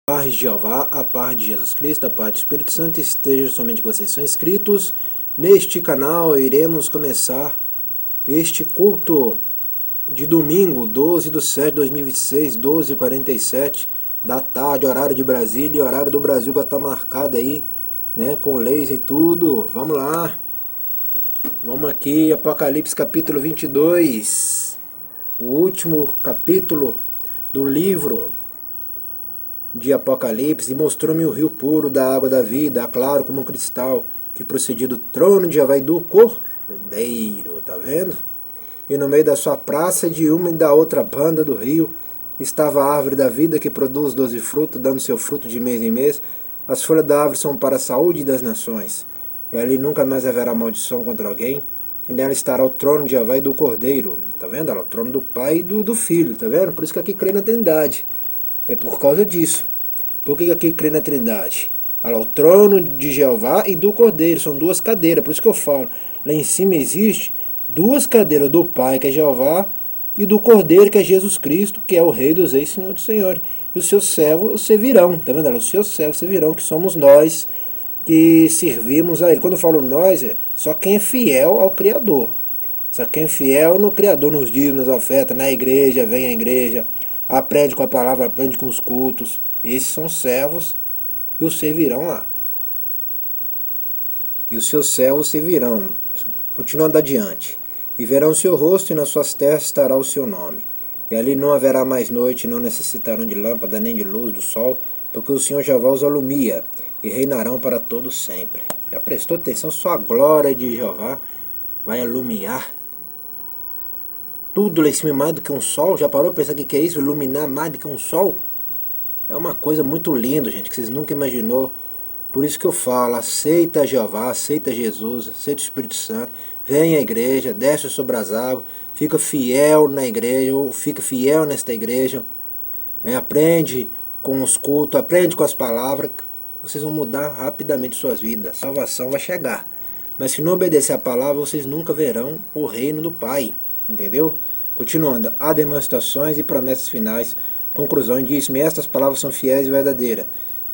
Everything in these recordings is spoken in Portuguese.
Paz de Jeová, a paz de Jesus Cristo, a paz do Espírito Santo esteja somente com vocês. São inscritos neste canal. Iremos começar este culto de domingo, 12/7/2026, 12h47 da tarde, horário de Brasília, horário do Brasil vai estar marcado aí, né, com leis e tudo. Vamos lá. Vamos aqui, Apocalipse capítulo 22, o último capítulo do livro de Apocalipse. E mostrou-me o rio puro da água da vida, claro como um cristal, que procedia do trono de Jeová e do Cordeiro, tá vendo? E no meio da sua praça, de uma e da outra banda do rio, estava a árvore da vida, que produz 12 frutos, dando seu fruto de mês em mês. As folhas da árvore são para a saúde das nações. E ali nunca mais haverá maldição contra alguém. E nela estará o trono de Jeová e do Cordeiro. Tá vendo? Olha, o trono do Pai e do Filho, tá vendo? Por isso que aqui crê na Trindade. É por causa disso. Por que aqui crê na Trindade? Olha lá, o trono de Jeová e do Cordeiro. São duas cadeiras, por isso que eu falo. Lá em cima existe duas cadeiras, do Pai, que é Jeová, e do Cordeiro, que é Jesus Cristo, que é o Rei dos Reis, Senhor dos Senhores. E os seus servos servirão, tá vendo? Os seus servos servirão, que somos nós que servimos a Ele. Quando eu falo nós, é só quem é fiel ao Criador. Só quem é fiel no Criador, nos dízimos, nas ofertas, na igreja, vem à igreja, aprende com a palavra, aprende com os cultos. Esses são servos que o servirão lá. E os seus servos servirão. Continuando adiante. E verão o seu rosto, e nas suas terras estará o seu nome. E ali não haverá mais noite, não necessitarão de lâmpada nem de luz do sol, porque o Senhor Jeová os alumia, e reinarão para todos sempre. Já prestou atenção? Só a glória de Jeová vai iluminar tudo lá em cima, mais do que um sol. Já parou para pensar o que é isso? Iluminar mais do que um sol? É uma coisa muito linda, gente, que vocês nunca imaginou. Por isso que eu falo, aceita Jeová, aceita Jesus, aceita o Espírito Santo, vem à igreja, desce sobre as águas, fica fiel na igreja, ou fica fiel nesta igreja, né? Aprende com os cultos, aprende com as palavras, vocês vão mudar rapidamente suas vidas, a salvação vai chegar. Mas se não obedecer a palavra, vocês nunca verão o reino do Pai, entendeu? Continuando, há demonstrações e promessas finais. Conclusão, disse-me, estas palavras são fiéis e verdadeiras.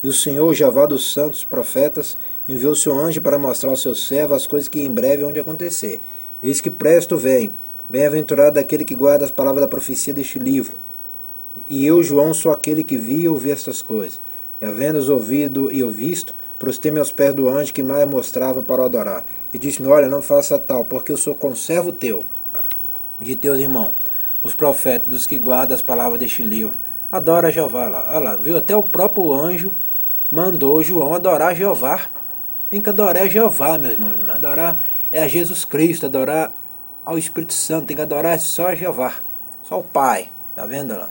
E o Senhor, Jeová dos santos profetas, enviou seu anjo para mostrar ao seu servo as coisas que em breve hão de acontecer. Eis que presto vem. Bem-aventurado aquele que guarda as palavras da profecia deste livro. E eu, João, sou aquele que vi e ouvi estas coisas. E havendo-os ouvido e visto, prostei-me aos pés do anjo que mais mostrava para o adorar. E disse-me, olha, não faça tal, porque eu sou conservo teu, de teus irmãos, os profetas, dos que guardam as palavras deste livro. Adora Jeová lá. Olha lá, viu? Até o próprio anjo mandou João adorar Jeová. Tem que adorar a Jeová, meus irmãos. Adorar é a Jesus Cristo, adorar ao Espírito Santo. Tem que adorar só a Jeová, só o Pai. Tá vendo lá?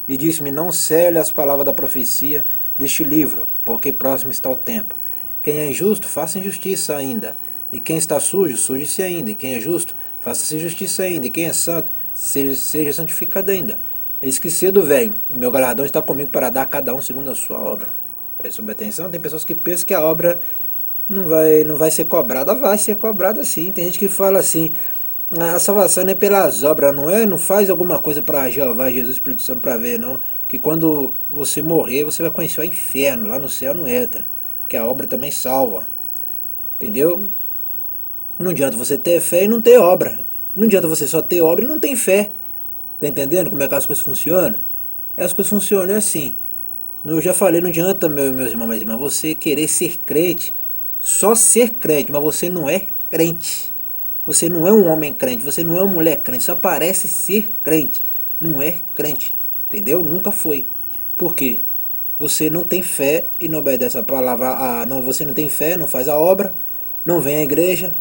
E disse-me, não cele as palavras da profecia deste livro, porque próximo está o tempo. Quem é injusto, faça injustiça ainda. E quem está sujo, suje-se ainda. E quem é justo, faça-se justiça ainda. E quem é santo, seja santificado ainda. Eis que cedo vem, e meu galardão está comigo para dar a cada um segundo a sua obra. Preste atenção, tem pessoas que pensam que a obra não vai ser cobrada. Vai ser cobrada sim. Tem gente que fala assim, a salvação não é pelas obras, não é? Não faz alguma coisa para Jeová, Jesus, Espírito Santo para ver, não. Que quando você morrer, você vai conhecer o inferno, lá no céu não entra. Porque a obra também salva. Entendeu? Não adianta você ter fé e não ter obra. Não adianta você só ter obra e não ter fé. Tá entendendo como é que as coisas funcionam? As coisas funcionam assim. Eu já falei, não adianta, meus irmãos, mas irmãs, você querer ser crente, só ser crente, mas você não é crente. Você não é um homem crente, você não é uma mulher crente, só parece ser crente. Não é crente, entendeu? Nunca foi. Por quê? Você não tem fé e não obedece a palavra. Não, você não tem fé, não faz a obra, não vem à igreja,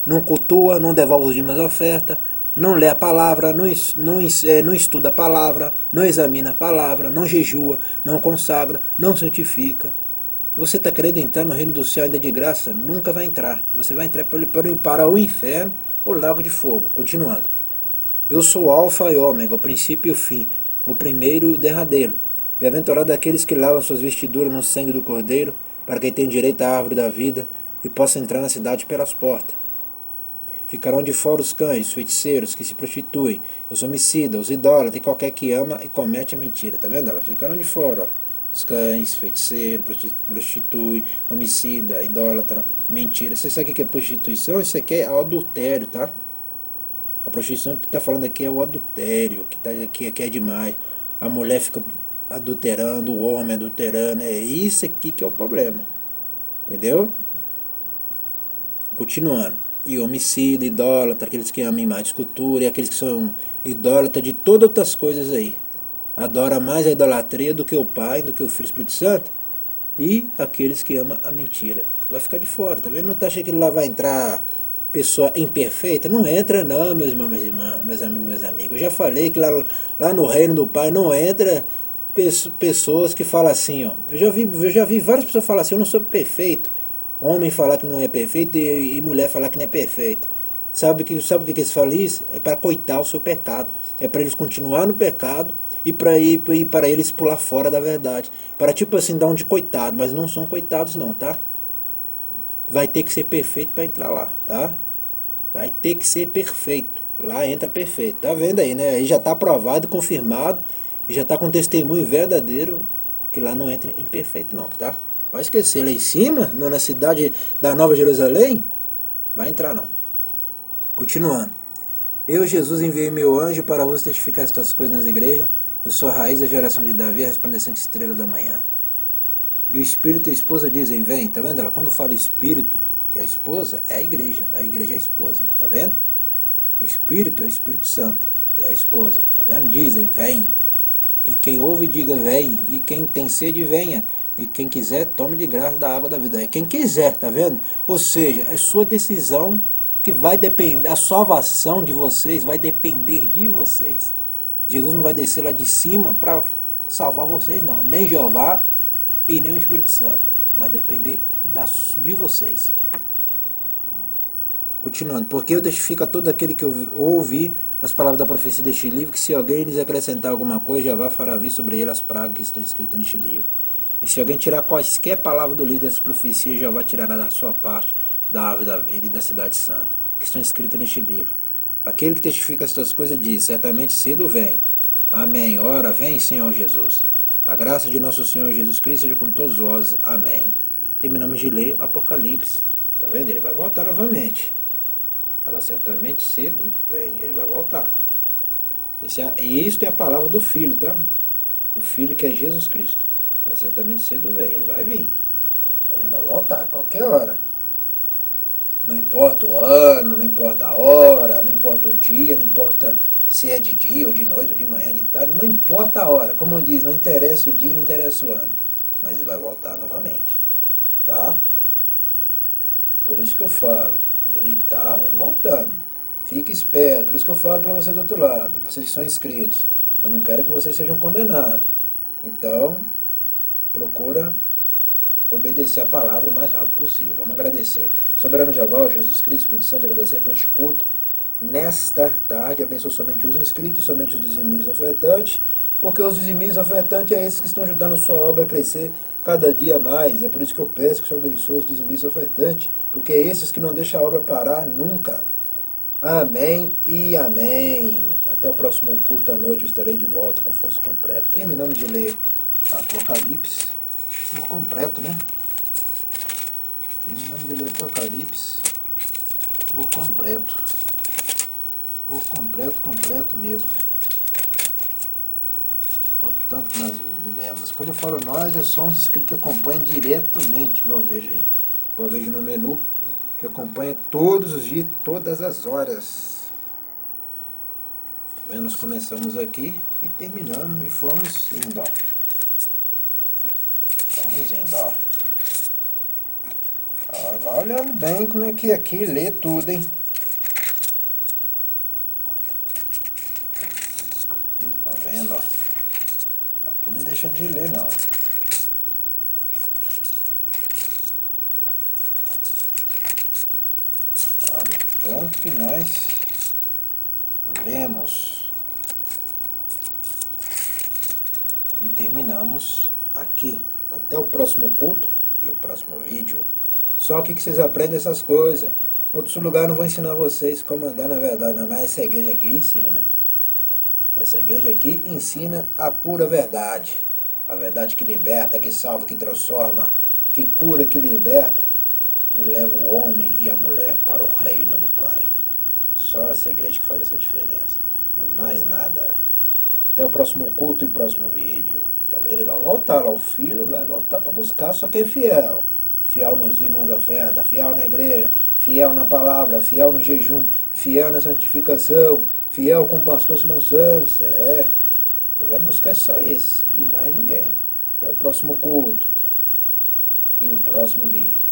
não cultua, não devolve os dízimos da oferta, não lê a palavra, não estuda a palavra, não examina a palavra, não jejua, não consagra, não santifica. Você está querendo entrar no reino do céu ainda de graça? Nunca vai entrar. Você vai entrar para o inferno ou lago de fogo. Continuando. Eu sou o alfa e ômega, o princípio e o fim, o primeiro e o derradeiro. Bem-aventurado aqueles que lavam suas vestiduras no sangue do Cordeiro, para quem tem direito à árvore da vida e possa entrar na cidade pelas portas. Ficarão de fora os cães, os feiticeiros, que se prostituem, os homicidas, os idólatras e qualquer que ama e comete a mentira. Tá vendo? Ficarão de fora. Ó. Os cães, feiticeiro, prostitui, homicida, idólatra, mentira. Você sabe o que é prostituição? Isso aqui é o adultério, tá? A prostituição que está falando aqui é o adultério, que é demais. A mulher fica adulterando, o homem adulterando. É isso aqui que é o problema. Entendeu? Continuando. E homicida, idólatra, aqueles que amam imagem de escultura, e aqueles que são idólatras de todas outras coisas aí. Adora mais a idolatria do que o Pai, do que o Filho e o Espírito Santo. E aqueles que amam a mentira. Vai ficar de fora, tá vendo? Não tá achando que lá vai entrar pessoa imperfeita? Não entra não, meus irmãos, minhas irmãs, meus amigos, meus amigos. Eu já falei que lá no reino do Pai não entra pessoas que falam assim, ó. Eu já vi várias pessoas falar assim, eu não sou perfeito. Homem falar que não é perfeito e mulher falar que não é perfeito. Sabe o que eles falam isso? É para coitar o seu pecado. É para eles continuar no pecado e para eles pular fora da verdade. Para tipo assim, dar um de coitado, mas não são coitados não, tá? Vai ter que ser perfeito para entrar lá, tá? Vai ter que ser perfeito. Lá entra perfeito. Tá vendo aí, né? Aí já está aprovado, confirmado, e já está com testemunho verdadeiro que lá não entra imperfeito não, tá? Pode esquecer, lá em cima, na cidade da Nova Jerusalém, vai entrar não. Continuando. Eu, Jesus, enviei meu anjo para vos testificar estas coisas nas igrejas. Eu sou a raiz da geração de Davi, a resplandecente estrela da manhã. E o Espírito e a esposa dizem, vem. Tá vendo? Ela, quando fala Espírito e a esposa, é a igreja é a esposa. Tá vendo? O Espírito é o Espírito Santo, é a esposa. Tá vendo? Dizem, vem. E quem ouve, diga, vem. E quem tem sede, venha. E quem quiser, tome de graça da água da vida. É quem quiser, tá vendo? Ou seja, é sua decisão que vai depender, a salvação de vocês vai depender de vocês. Jesus não vai descer lá de cima para salvar vocês, não. Nem Jeová e nem o Espírito Santo. Vai depender de vocês. Continuando. Porque eu testifico a todo aquele que ouvi as palavras da profecia deste livro, que se alguém lhes acrescentar alguma coisa, Jeová fará vir sobre ele as pragas que estão escritas neste livro. E se alguém tirar quaisquer palavras do livro dessa profecia, Jeová tirará da sua parte da árvore da vida e da cidade santa, que estão escritas neste livro. Aquele que testifica estas coisas diz, certamente cedo vem. Amém. Ora, vem, Senhor Jesus. A graça de nosso Senhor Jesus Cristo seja com todos vós. Amém. Terminamos de ler Apocalipse. Tá vendo? Ele vai voltar novamente. Fala, certamente cedo vem. Ele vai voltar. Isto é a palavra do Filho, tá? O Filho que é Jesus Cristo. Fala, certamente cedo vem. Ele vai vir. Ele vai voltar a qualquer hora. Não importa o ano, não importa a hora, não importa o dia, não importa se é de dia ou de noite ou de manhã, de tarde, não importa a hora. Como diz, não interessa o dia, não interessa o ano. Mas ele vai voltar novamente. Tá? Por isso que eu falo, ele está voltando. Fique esperto. Por isso que eu falo para vocês do outro lado, vocês que são inscritos. Eu não quero que vocês sejam condenados. Então, procura obedecer a palavra o mais rápido possível. Vamos agradecer. Soberano Jeová, Jesus Cristo, Espírito Santo, agradecer por este culto. Nesta tarde, abençoe somente os inscritos, somente os dizimistas ofertantes, porque os dizimistas ofertantes é esses que estão ajudando a sua obra a crescer cada dia mais. É por isso que eu peço que o Senhor abençoe os dizimistas ofertantes, porque é esses que não deixam a obra parar nunca. Amém e amém. Até o próximo culto à noite eu estarei de volta com força completa. Terminamos de ler Apocalipse por completo, né? Terminamos de ler Apocalipse por completo. Por completo mesmo. Olha o tanto que nós lemos. Quando eu falo nós, é só uns inscritos que acompanham diretamente, igual eu vejo aí. Igual eu vejo no menu, que acompanha todos os dias, todas as horas. Tá vendo? Nós começamos aqui e terminamos e fomos indo, ó. Vamos indo, ó. Ó, vai olhando bem como é que aqui lê tudo, hein? Tá vendo, ó? Aqui não deixa de ler, não. Olha o tanto que nós lemos. E terminamos aqui. Até o próximo culto e o próximo vídeo. Só aqui que vocês aprendem essas coisas. Outros lugares não vão ensinar vocês como andar na verdade, não, mas essa igreja aqui ensina. Essa igreja aqui ensina a pura verdade. a verdade que liberta, que salva, que transforma, que cura, que liberta, e leva o homem e a mulher para o reino do Pai. Só essa igreja que faz essa diferença, e mais nada. Até o próximo culto e o próximo vídeo. Tá vendo? Ele vai voltar lá, o filho vai voltar para buscar, só que é fiel. Fiel nos dízimos da oferta, fiel na igreja, fiel na palavra, fiel no jejum, fiel na santificação, fiel com o pastor Simão Santos. Ele vai buscar só esse e mais ninguém. Até o próximo culto e o próximo vídeo.